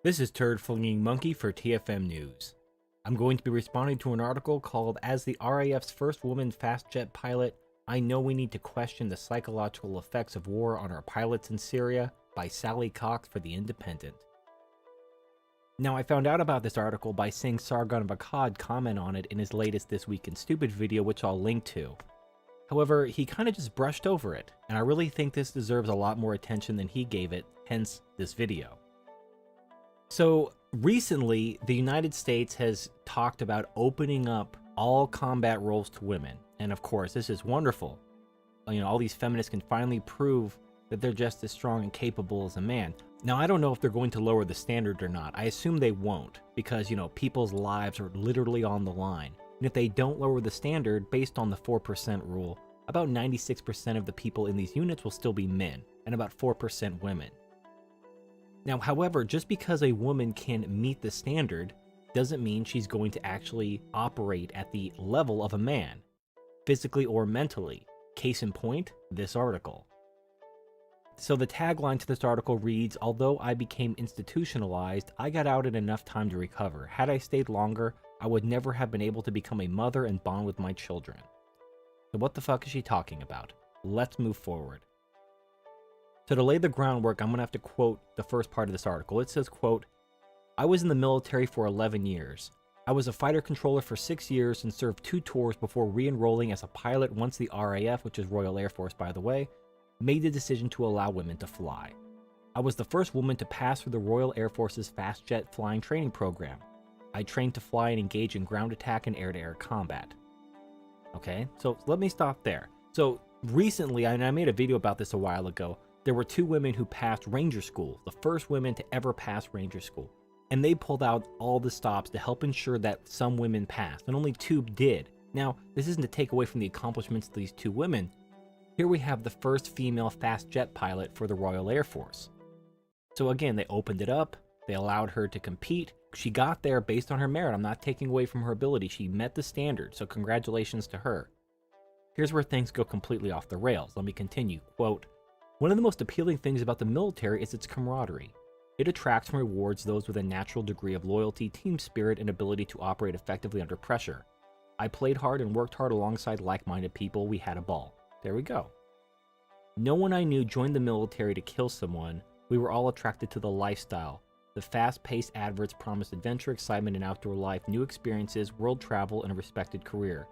This is Turd Flinging Monkey for TFM News. I'm going to be responding to an article called As the RAF's First Woman Fast Jet Pilot, I Know We Need to Question the Psychological Effects of War on Our Pilots in Syria by Sally Cox for The Independent. Now, I found out about this article by seeing Sargon of Akkad comment on it in his latest This Week in Stupid video, which I'll link to. However, he kind of just brushed over it, and I really think this deserves a lot more attention than he gave it, hence this video. So recently, the United States has talked about opening up all combat roles to women. And of course, this is wonderful. You know, all these feminists can finally prove that they're just as strong and capable as a man. Now, I don't know if they're going to lower the standard or not. I assume they won't because, you know, people's lives are literally on the line. And if they don't lower the standard based on the 4% rule, about 96% of the people in these units will still be men and about 4% women. Now, however, just because a woman can meet the standard doesn't mean she's going to actually operate at the level of a man, physically or mentally. Case in point, this article. So the tagline to this article reads, "Although I became institutionalized, I got out in enough time to recover. Had I stayed longer, I would never have been able to become a mother and bond with my children." So what the fuck is she talking about? Let's move forward. So to lay the groundwork, I'm going to have to quote the first part of this article. It says, quote, "I was in the military for 11 years. I was a fighter controller for 6 years and served 2 tours before re-enrolling as a pilot once the RAF, which is Royal Air Force by the way, made the decision to allow women to fly. I was the first woman to pass through the Royal Air Force's fast jet flying training program. I trained to fly and engage in ground attack and air-to-air combat." Okay, so let me stop there. So recently, and I made a video about this a while ago, there were 2 women who passed Ranger School, the first women to ever pass Ranger School. And they pulled out all the stops to help ensure that some women passed, and only 2 did. Now, this isn't to take away from the accomplishments of these 2 women. Here we have the first female fast jet pilot for the Royal Air Force. So again, they opened it up, they allowed her to compete. She got there based on her merit. I'm not taking away from her ability. She met the standard, so congratulations to her. Here's where things go completely off the rails. Let me continue. Quote, "One of the most appealing things about the military is its camaraderie. It attracts and rewards those with a natural degree of loyalty, team spirit, and ability to operate effectively under pressure. I played hard and worked hard alongside like-minded people. We had a ball." There we go. "No one I knew joined the military to kill someone. We were all attracted to the lifestyle. The fast-paced adverts promised adventure, excitement, and outdoor life, new experiences, world travel, and a respected career.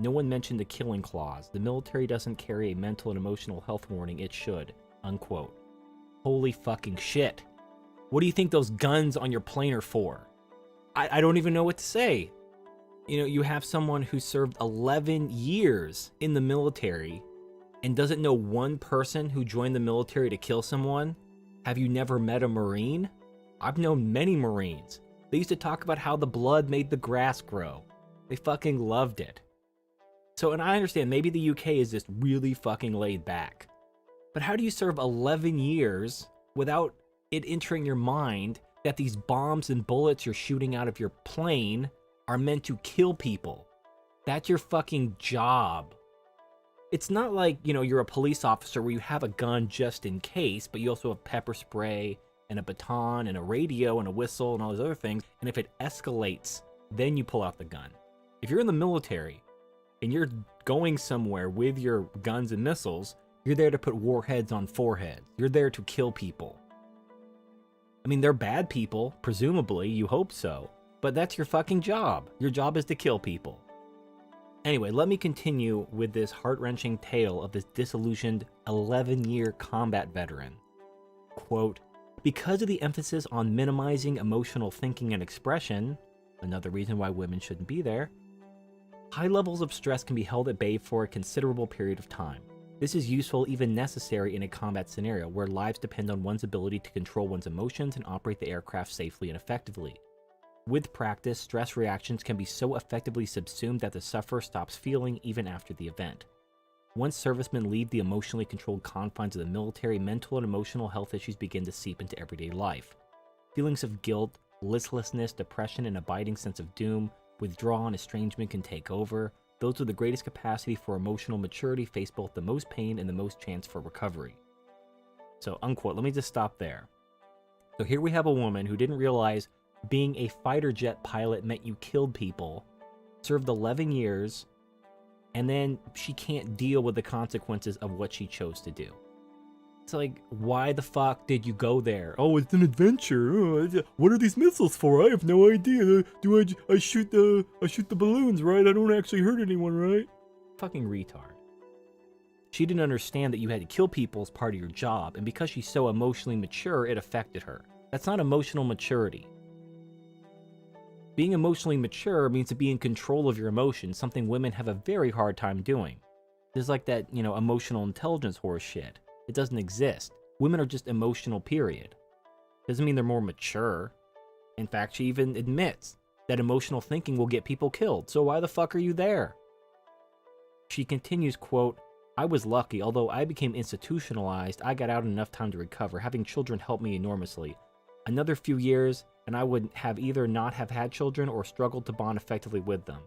No one mentioned the killing clause. The military doesn't carry a mental and emotional health warning. It should." Unquote. Holy fucking shit. What do you think those guns on your plane are for? I don't even know what to say. You know, you have someone who served 11 years in the military and doesn't know one person who joined the military to kill someone? Have you never met a Marine? I've known many Marines. They used to talk about how the blood made the grass grow. They fucking loved it. So, and I understand, maybe the UK is just really fucking laid back. But how do you serve 11 years without it entering your mind that these bombs and bullets you're shooting out of your plane are meant to kill people? That's your fucking job. It's not like, you know, you're a police officer where you have a gun just in case, but you also have pepper spray and a baton and a radio and a whistle and all those other things. And if it escalates, then you pull out the gun. If you're in the military and you're going somewhere with your guns and missiles, you're there to put warheads on foreheads. You're there to kill people. I mean, they're bad people, presumably, you hope so, but that's your fucking job. Your job is to kill people. Anyway, let me continue with this heart-wrenching tale of this disillusioned 11-year combat veteran. Quote, "Because of the emphasis on minimizing emotional thinking and expression," another reason why women shouldn't be there, "high levels of stress can be held at bay for a considerable period of time. This is useful, even necessary, in a combat scenario where lives depend on one's ability to control one's emotions and operate the aircraft safely and effectively. With practice, stress reactions can be so effectively subsumed that the sufferer stops feeling even after the event. Once servicemen leave the emotionally controlled confines of the military, mental and emotional health issues begin to seep into everyday life. Feelings of guilt, listlessness, depression, and abiding sense of doom, withdrawal and estrangement can take over. Those with the greatest capacity for emotional maturity face both the most pain and the most chance for recovery." So, unquote. Let me just stop there. So here we have a woman who didn't realize being a fighter jet pilot meant you killed people, served 11 years, and then she can't deal with the consequences of what she chose to do. It's like, why the fuck did you go there? Oh, it's an adventure. Oh, what are these missiles for? I have no idea. I shoot the balloons, right? I don't actually hurt anyone, right? Fucking retard. She didn't understand that you had to kill people as part of your job, and because she's so emotionally mature, it affected her. That's not emotional maturity. Being emotionally mature means to be in control of your emotions, something women have a very hard time doing. There's like that, emotional intelligence horse shit. It doesn't exist. Women are just emotional, period. Doesn't mean they're more mature. In fact, she even admits that emotional thinking will get people killed, so why the fuck are you there? She continues, quote, I was lucky, although I became institutionalized, I got out in enough time to recover. Having children helped me enormously. Another few years, and I would have either not have had children or struggled to bond effectively with them.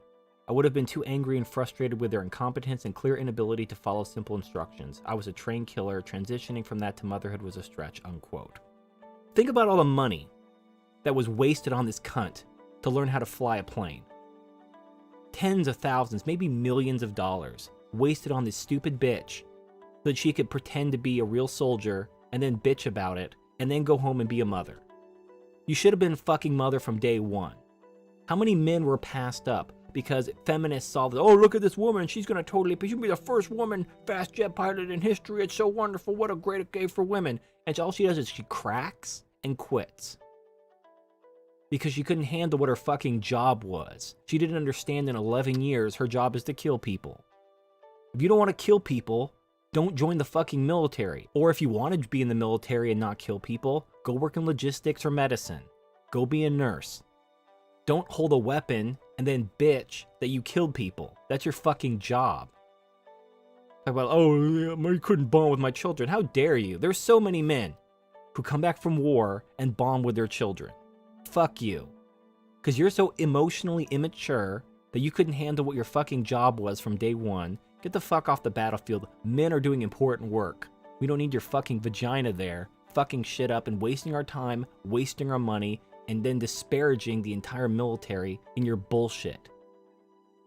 I would have been too angry and frustrated with their incompetence and clear inability to follow simple instructions. I was a trained killer. Transitioning from that to motherhood was a stretch, unquote. Think about all the money that was wasted on this cunt to learn how to fly a plane. Tens of thousands, maybe millions of dollars wasted on this stupid bitch so that she could pretend to be a real soldier and then bitch about it and then go home and be a mother. You should have been a fucking mother from day one. How many men were passed up because feminists saw that, oh, look at this woman, she's going to be the first woman fast jet pilot in history, it's so wonderful, what a great day for women. And all she does is she cracks and quits. Because she couldn't handle what her fucking job was. She didn't understand in 11 years her job is to kill people. If you don't want to kill people, don't join the fucking military. Or if you want to be in the military and not kill people, go work in logistics or medicine. Go be a nurse. Don't hold a weapon and then bitch that you killed people. That's your fucking job. Talk about, oh, I couldn't bond with my children. How dare you? There's so many men who come back from war and bond with their children. Fuck you. Because you're so emotionally immature that you couldn't handle what your fucking job was from day one. Get the fuck off the battlefield. Men are doing important work. We don't need your fucking vagina there, fucking shit up and wasting our time, wasting our money, and then disparaging the entire military in your bullshit.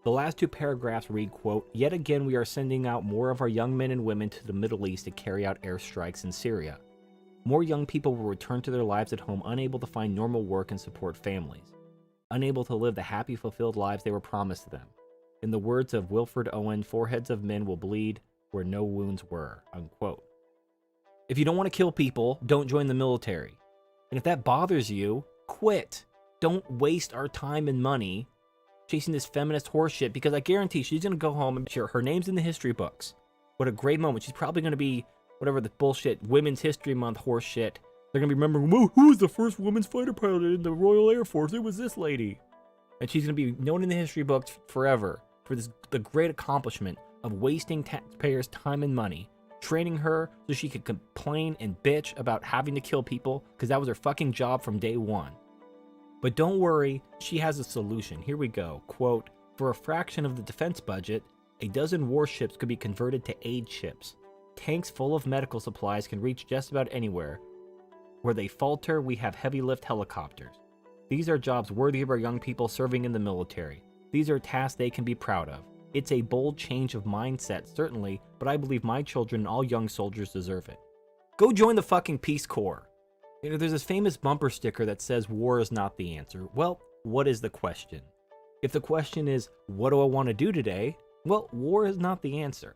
The last two paragraphs read, quote, yet again we are sending out more of our young men and women to the Middle East to carry out airstrikes in Syria. More young people will return to their lives at home unable to find normal work and support families, unable to live the happy, fulfilled lives they were promised to them. In the words of Wilfred Owen, foreheads of men will bleed where no wounds were, unquote. If you don't want to kill people, don't join the military. And if that bothers you, quit. Don't waste our time and money chasing this feminist horseshit, because I guarantee she's going to go home and sure, her name's in the history books. What a great moment. She's probably going to be whatever the bullshit Women's History Month horseshit. They're going to be remembering, who was the first woman's fighter pilot in the Royal Air Force? It was this lady. And she's going to be known in the history books forever for the great accomplishment of wasting taxpayers' time and money, training her so she could complain and bitch about having to kill people because that was her fucking job from day one. But don't worry, she has a solution. Here we go. Quote, for a fraction of the defense budget, a dozen warships could be converted to aid ships. Tanks full of medical supplies can reach just about anywhere. Where they falter, we have heavy lift helicopters. These are jobs worthy of our young people serving in the military. These are tasks they can be proud of. It's a bold change of mindset, certainly, but I believe my children and all young soldiers deserve it. Go join the fucking Peace Corps. There's this famous bumper sticker that says war is not the answer. Well, what is the question? If the question is, what do I want to do today? Well, war is not the answer.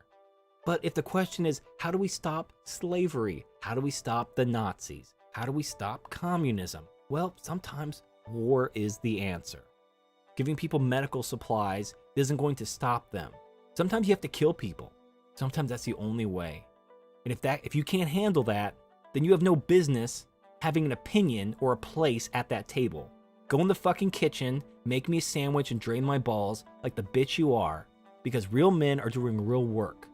But if the question is, how do we stop slavery? How do we stop the Nazis? How do we stop communism? Well, sometimes war is the answer. Giving people medical supplies isn't going to stop them. Sometimes you have to kill people. Sometimes that's the only way. And if you can't handle that, then you have no business having an opinion or a place at that table. Go in the fucking kitchen, make me a sandwich and drain my balls like the bitch you are, because real men are doing real work.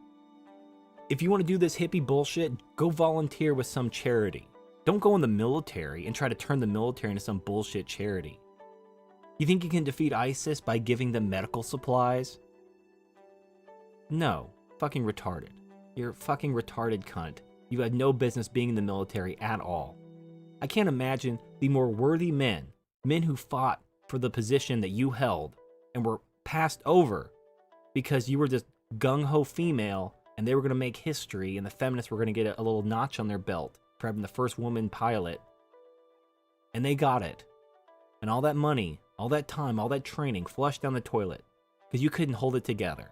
If you want to do this hippie bullshit, go volunteer with some charity. Don't go in the military and try to turn the military into some bullshit charity. You think you can defeat ISIS by giving them medical supplies? No. Fucking retarded. You're a fucking retarded cunt. You had no business being in the military at all. I can't imagine the more worthy men who fought for the position that you held and were passed over because you were this gung-ho female and they were going to make history and the feminists were going to get a little notch on their belt for having the first woman pilot. And they got it. And all that money, all that time, all that training flushed down the toilet because you couldn't hold it together.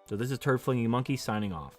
So this is Turd Flinging Monkey signing off.